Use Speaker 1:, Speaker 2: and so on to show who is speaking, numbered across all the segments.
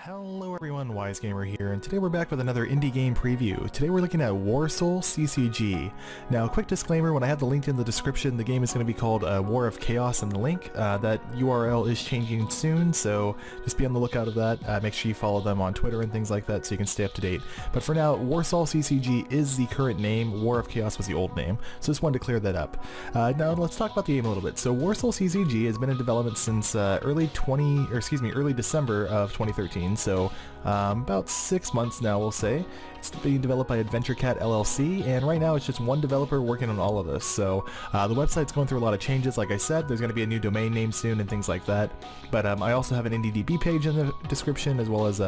Speaker 1: Hello everyone, Wise Gamer here, and today we're back with another indie game preview. Today we're looking at Warsoul CCG. Now, quick disclaimer, when I have the link in the description, the game is going to be called War of Chaos in the link. That URL is changing soon, so just be on the lookout of that. Make sure you follow them on Twitter and things like that so you can stay up to date. But for now, Warsoul CCG is the current name, War of Chaos was the old name, so just wanted to clear that up. Now let's talk about the game a little bit. So Warsoul CCG has been in development since early December of 2013. So about 6 months now, we'll say. It's being developed by Adventure Cat LLC, and right now it's just one developer working on all of this. So the website's going through a lot of changes. Like I said, there's going to be a new domain name soon and things like that. But I also have an IndieDB page in the description, as well as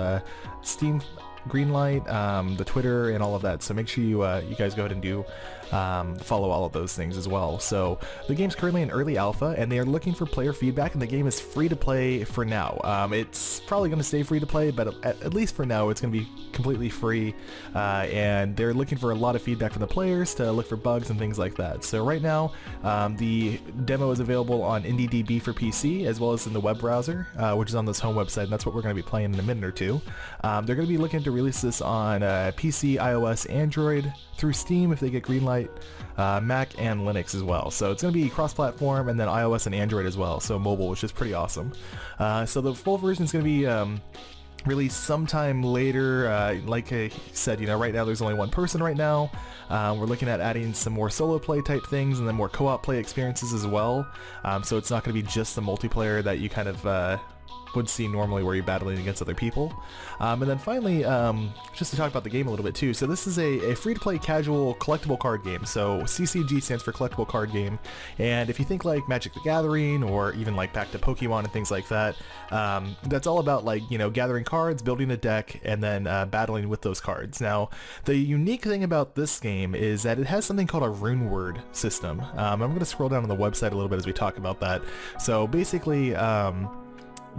Speaker 1: Steam Greenlight, the Twitter, and all of that. So make sure you guys go ahead and do follow all of those things as well. So the game's currently in early alpha, and they are looking for player feedback, and the game is free to play for now. It's probably going to stay free to play, but at least for now it's going to be completely free, and they're looking for a lot of feedback from the players to look for bugs and things like that. So right now the demo is available on IndieDB for PC as well as in the web browser, which is on this home website, and that's what we're going to be playing in a minute or two. They're going to be looking to release this on PC, iOS, Android, through Steam if they get Greenlight, Mac, and Linux as well. So it's going to be cross-platform, and then iOS and Android as well, so mobile, which is pretty awesome. So the full version is going to be released sometime later. Like I said, right now there's only one person right now. We're looking at adding some more solo play type things and then more co-op play experiences as well. So it's not going to be just the multiplayer that you kind of would see normally where you're battling against other people. And then finally, just to talk about the game a little bit too, so this is a free-to-play casual collectible card game. So CCG stands for collectible card game, and if you think like Magic the Gathering or even like back to Pokemon and things like that, that's all about like, gathering cards, building a deck, and then battling with those cards. Now, the unique thing about this game is that it has something called a rune word system. I'm going to scroll down on the website a little bit as we talk about that. So basically,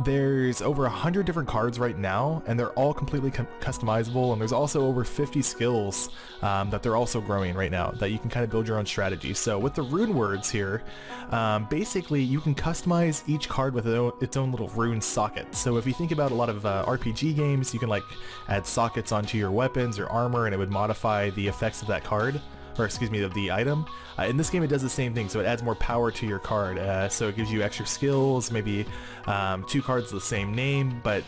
Speaker 1: there's over 100 different cards right now, and they're all completely customizable, and there's also over 50 skills that they're also growing right now that you can kind of build your own strategy. So with the rune words here, basically you can customize each card with its own little rune socket. So if you think about a lot of RPG games, you can like add sockets onto your weapons or armor, and it would modify the effects of that card, or excuse me, of the item. In this game it does the same thing, so it adds more power to your card, so it gives you extra skills, maybe two cards of the same name, but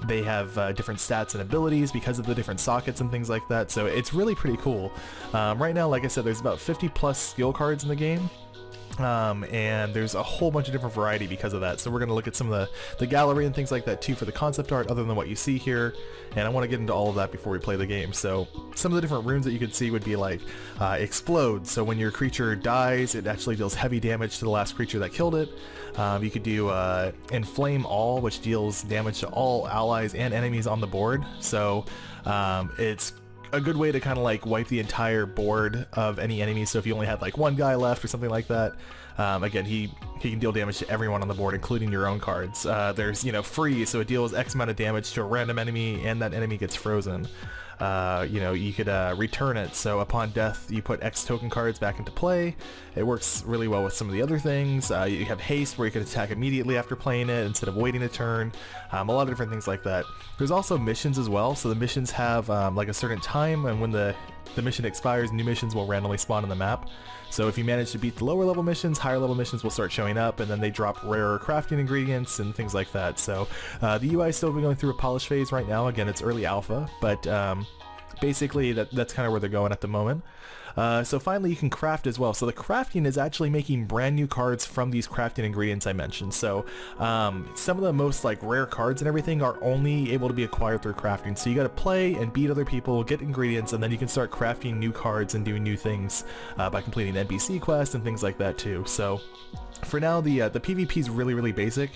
Speaker 1: they have different stats and abilities because of the different sockets and things like that, so it's really pretty cool. Right now, like I said, there's about 50 plus skill cards in the game. And there's a whole bunch of different variety because of that, so we're going to look at some of the gallery and things like that too for the concept art other than what you see here, and I want to get into all of that before we play the game. So some of the different runes that you could see would be like explode, so when your creature dies it actually deals heavy damage to the last creature that killed it. You could do inflame all, which deals damage to all allies and enemies on the board, so it's a good way to kind of like wipe the entire board of any enemy. So if you only had like one guy left or something like that, again, he can deal damage to everyone on the board, including your own cards. There's freeze, so it deals X amount of damage to a random enemy, and that enemy gets frozen. You could return it, so upon death you put X token cards back into play. It works really well with some of the other things. You have haste, where you can attack immediately after playing it instead of waiting a turn. A lot of different things like that. There's also missions as well, so the missions have like a certain time, and when the mission expires, new missions will randomly spawn on the map. So if you manage to beat the lower level missions, higher level missions will start showing up, and then they drop rarer crafting ingredients and things like that. So the UI is still going through a polish phase right now. Again, it's early alpha, but basically that's kind of where they're going at the moment. So finally you can craft as well. So the crafting is actually making brand new cards from these crafting ingredients I mentioned. So some of the most like rare cards and everything are only able to be acquired through crafting. So you got to play and beat other people, get ingredients, and then you can start crafting new cards and doing new things by completing NPC quests and things like that too. So for now, the PvP is really basic.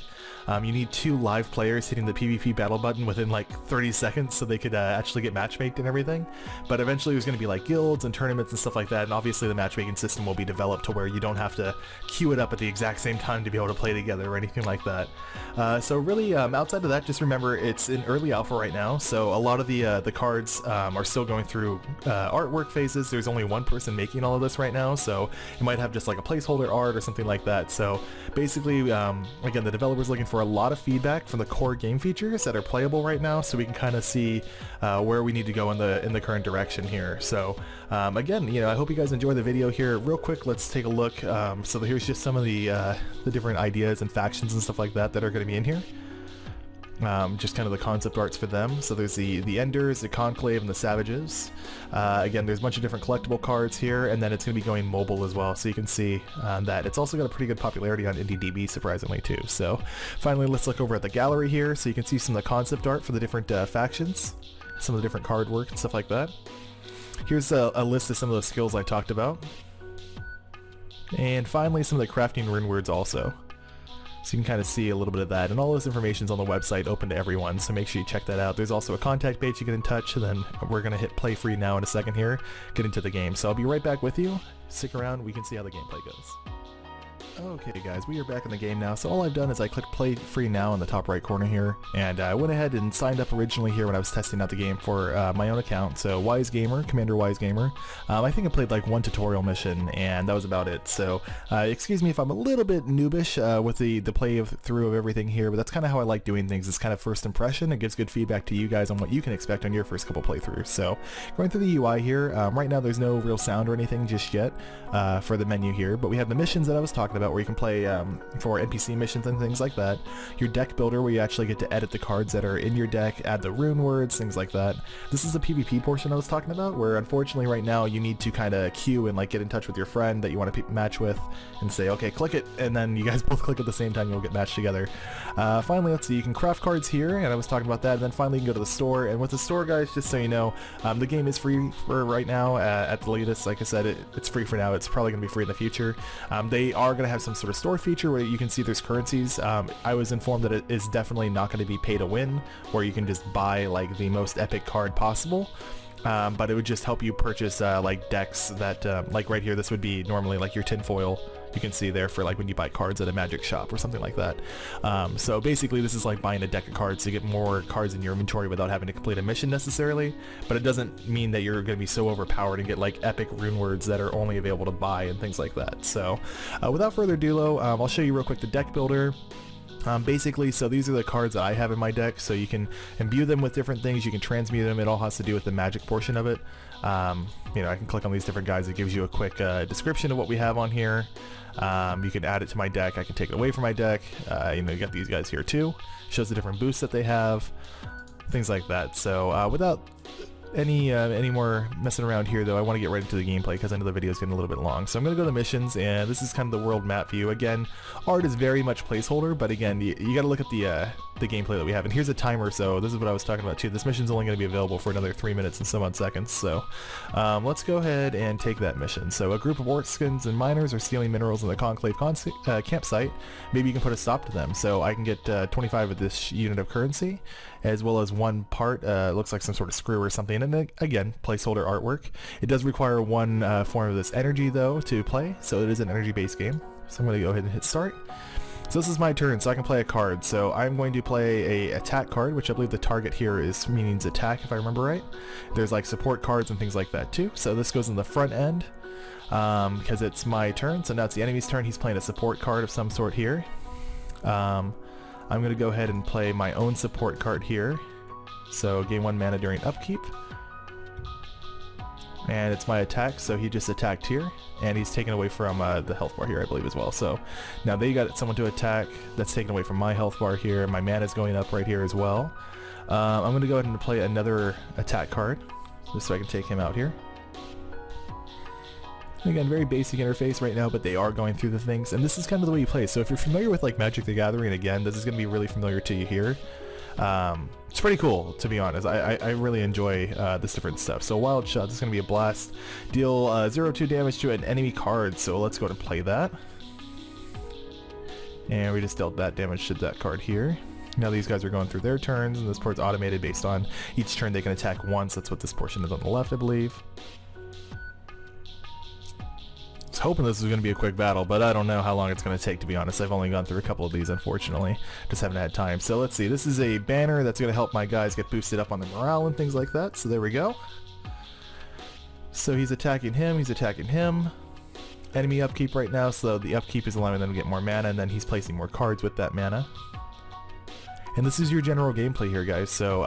Speaker 1: You need 2 live players hitting the PvP battle button within like 30 seconds so they could actually get matchmaked and everything. But eventually there's going to be like guilds and tournaments and stuff stuff like that, and obviously the matchmaking system will be developed to where you don't have to queue it up at the exact same time to be able to play together or anything like that. So really, outside of that, just remember it's in early alpha right now, so a lot of the cards are still going through artwork phases. There's only one person making all of this right now, so you might have just like a placeholder art or something like that. So basically, again, the developer's looking for a lot of feedback from the core game features that are playable right now, so we can kind of see where we need to go in the current direction here. So again, I hope you guys enjoy the video here. Real quick, let's take a look. So here's just some of the different ideas and factions and stuff like that that are going to be in here. Just kind of the concept arts for them. So there's the Enders, the Conclave, and the Savages. Again, there's a bunch of different collectible cards here, and then it's going to be going mobile as well, so you can see that it's also got a pretty good popularity on IndieDB, surprisingly too. So finally, let's look over at the gallery here, so you can see some of the concept art for the different factions, some of the different card work and stuff like that. Here's a list of some of the skills I talked about. And finally, some of the crafting rune words also. So you can kind of see a little bit of that, and all this information is on the website, open to everyone, so make sure you check that out. There's also a contact page you get in touch, and then we're going to hit play free now in a second here, get into the game. So I'll be right back with you. Stick around, we can see how the gameplay goes. Okay guys, we are back in the game now. So all I've done is I clicked play free now in the top right corner here, and I went ahead and signed up originally here when I was testing out the game for my own account. So Wise Gamer, Commander Wise Gamer. I think I played like one tutorial mission, and that was about it. So excuse me if I'm a little bit noobish with the play through of everything here, but that's kind of how I like doing things. It's kind of first impression. It gives good feedback to you guys on what you can expect on your first couple playthroughs. So going through the UI here, right now there's no real sound or anything just yet for the menu here, but we have the missions that I was talking about where you can play for NPC missions and things like that. Your deck builder where you actually get to edit the cards that are in your deck, add the rune words, things like that. This is the PvP portion I was talking about, where unfortunately right now you need to kind of queue and like get in touch with your friend that you want to match with and say, okay, click it, and then you guys both click at the same time, you'll get matched together. Finally, let's see, you can craft cards here, and I was talking about that, and then finally you can go to the store, and with the store, guys, just so you know, the game is free for right now at the latest. Like I said, it's free for now. It's probably going to be free in the future. They are going to have some sort of store feature where you can see there's currencies. I was informed that it is definitely not going to be pay to win, where you can just buy like the most epic card possible. But it would just help you purchase like decks that like right here, this would be normally like your tinfoil, you can see there, for like when you buy cards at a magic shop or something like that. So basically this is like buying a deck of cards to get more cards in your inventory without having to complete a mission necessarily, but it doesn't mean that you're going to be so overpowered and get like epic rune words that are only available to buy and things like that. So without further ado though, I'll show you real quick the deck builder. Basically, so these are the cards that I have in my deck, so you can imbue them with different things, you can transmute them, it all has to do with the magic portion of it. I can click on these different guys, it gives you a quick description of what we have on here. You can add it to my deck, I can take it away from my deck. You got these guys here too, shows the different boosts that they have, things like that. So without any more messing around here though, I want to get right into the gameplay because I know the video is getting a little bit long. So I'm going to go to missions, and this is kind of the world map view. Again, art is very much placeholder, but again, you got to look at the gameplay that we have. And here's a timer, so this is what I was talking about too. This mission's only going to be available for another 3 minutes and some odd seconds. So let's go ahead and take that mission. So a group of orcskins and miners are stealing minerals in the Conclave campsite. Maybe you can put a stop to them. So I can get 25 of this unit of currency, as well as one part, looks like some sort of screw or something, and then, again, placeholder artwork. It does require one form of this energy though to play, so it is an energy based game. So I'm going to go ahead and hit start. So this is my turn, so I can play a card. So I'm going to play a attack card, which I believe the target here means attack, if I remember right. There's like support cards and things like that too. So this goes in the front end because it's my turn. So now it's the enemy's turn. He's playing a support card of some sort here. I'm going to go ahead and play my own support card here. So gain 1 mana during upkeep. And it's my attack, so he just attacked here, and he's taken away from the health bar here, I believe, as well. So now they got someone to attack, that's taken away from my health bar here. My mana's going up right here as well. I'm going to go ahead and play another attack card, just so I can take him out here. Again, very basic interface right now, but they are going through the things, and this is kind of the way you play. So if you're familiar with like Magic the Gathering, again, this is going to be really familiar to you here. It's pretty cool, to be honest. I really enjoy this different stuff. So wild shot, this is going to be a blast. Deal 0-2 damage to an enemy card, so let's go ahead and play that. And we just dealt that damage to that card here. Now these guys are going through their turns, and this part's automated based on each turn they can attack once. That's what this portion is on the left, I believe. was hoping this was going to be a quick battle, but I don't know how long it's going to take, to be honest. I've only gone through a couple of these, unfortunately. Just haven't had time. So let's see. This is a banner that's going to help my guys get boosted up on the morale and things like that. So there we go. So he's attacking him. He's attacking him. Enemy upkeep right now, so the upkeep is allowing them to get more mana, and then he's placing more cards with that mana. And this is your general gameplay here, guys, so,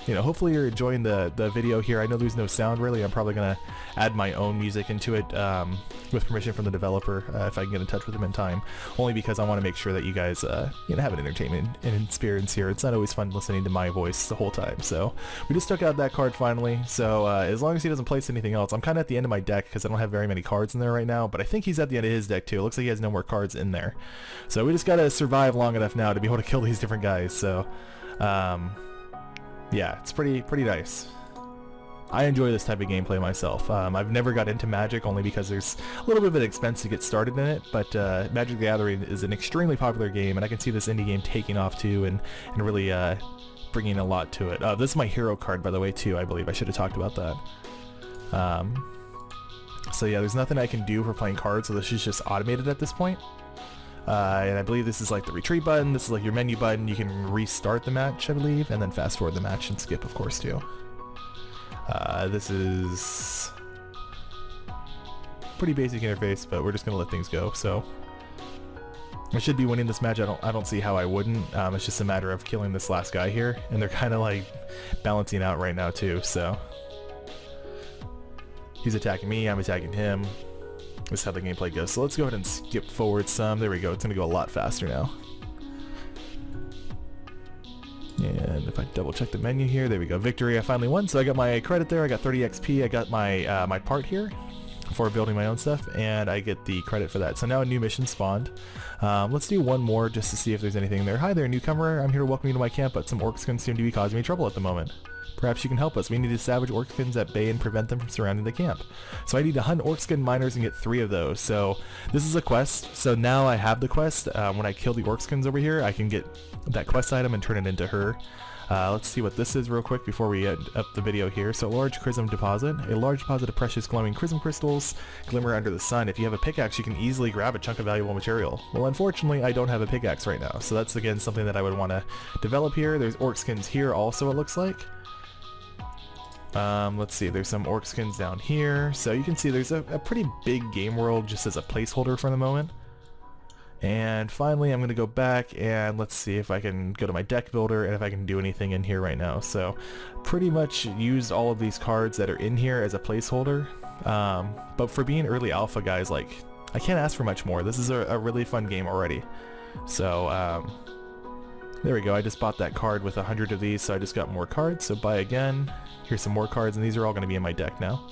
Speaker 1: you know, hopefully you're enjoying the video here. I know there's no sound, really. I'm probably going to add my own music into it, with permission from the developer, if I can get in touch with him in time, only because I want to make sure that you guys, you know, have an entertainment and experience here. It's not always fun listening to my voice the whole time, so we just took out that card finally, so, as long as he doesn't place anything else. I'm kind of at the end of my deck, because I don't have very many cards in there right now, but I think he's at the end of his deck, too. It looks like he has no more cards in there. So we just got to survive long enough now to be able to kill these different guys. So, yeah, it's pretty nice. I enjoy this type of gameplay myself. I've never got into Magic only because there's a little bit of an expense to get started in it, but Magic the Gathering is an extremely popular game, and I can see this indie game taking off too, and really bringing a lot to it. This is my hero card, by the way, too, I believe. I should have talked about that. So yeah, there's nothing I can do for playing cards, so this is just automated at this point. And I believe this is like the retreat button, this is like your menu button. You can restart the match, I believe, and then fast forward the match and skip, of course, too. This is pretty basic interface, but we're just gonna let things go. So I should be winning this match. I don't see how I wouldn't. It's just a matter of killing this last guy here, and they're kind of like balancing out right now too. So he's attacking me, I'm attacking him. This is how the gameplay goes. So let's go ahead and skip forward some. There we go. It's going to go a lot faster now. And if I double check the menu here, there we go. Victory, I finally won. So I got my credit there. I got 30 XP. I got my my part here for building my own stuff, and I get the credit for that. So now a new mission spawned. Let's do one more just to see if there's anything there. Hi there, newcomer. I'm here to welcome you to my camp, but some orcs seem to be causing me trouble at the moment. Perhaps you can help us. We need to savage orcskins at bay and prevent them from surrounding the camp. So I need to hunt orcskin miners and get 3 of those. So this is a quest. So now I have the quest. When I kill the orcskins over here, I can get that quest item and turn it into her. Let's see what this is real quick before we end up the video here. So large chrism deposit. A large deposit of precious glowing chrism crystals glimmer under the sun. If you have a pickaxe, you can easily grab a chunk of valuable material. Well, unfortunately, I don't have a pickaxe right now. So that's, again, something that I would want to develop here. There's orcskins here also, it looks like. Let's see, there's some orc skins down here. So you can see there's a pretty big game world just as a placeholder for the moment. And finally, I'm going to go back and let's see if I can go to my deck builder and if I can do anything in here right now. So pretty much used all of these cards that are in here as a placeholder. But for being early alpha, guys, like, I can't ask for much more. This is a really fun game already. So, there we go. I just bought that card with 100 of these, so I just got more cards. So buy again. Here's some more cards, and these are all going to be in my deck now.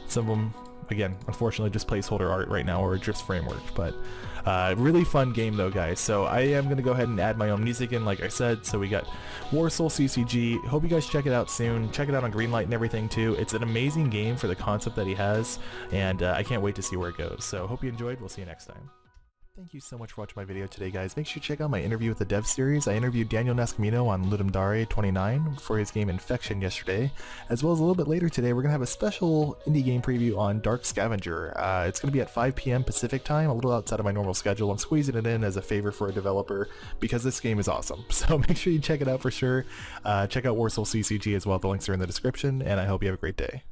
Speaker 1: Some of them, again, unfortunately just placeholder art right now, or just framework. But really fun game though, guys. So I am going to go ahead and add my own music in, like I said. So we got Warsoul CCG. Hope you guys check it out soon. Check it out on Greenlight and everything too. It's an amazing game for the concept that he has, and I can't wait to see where it goes. So hope you enjoyed. We'll see you next time. Thank you so much for watching my video today, guys. Make sure you check out my interview with the dev series. I interviewed Daniel Nascimino on Ludum Dare 29 for his game Infection yesterday, as well as a little bit later today, we're going to have a special indie game preview on Dark Scavenger. It's going to be at 5 p.m. Pacific time, a little outside of my normal schedule. I'm squeezing it in as a favor for a developer because this game is awesome. So make sure you check it out for sure. Check out Warsoul CCG as well. The links are in the description, and I hope you have a great day.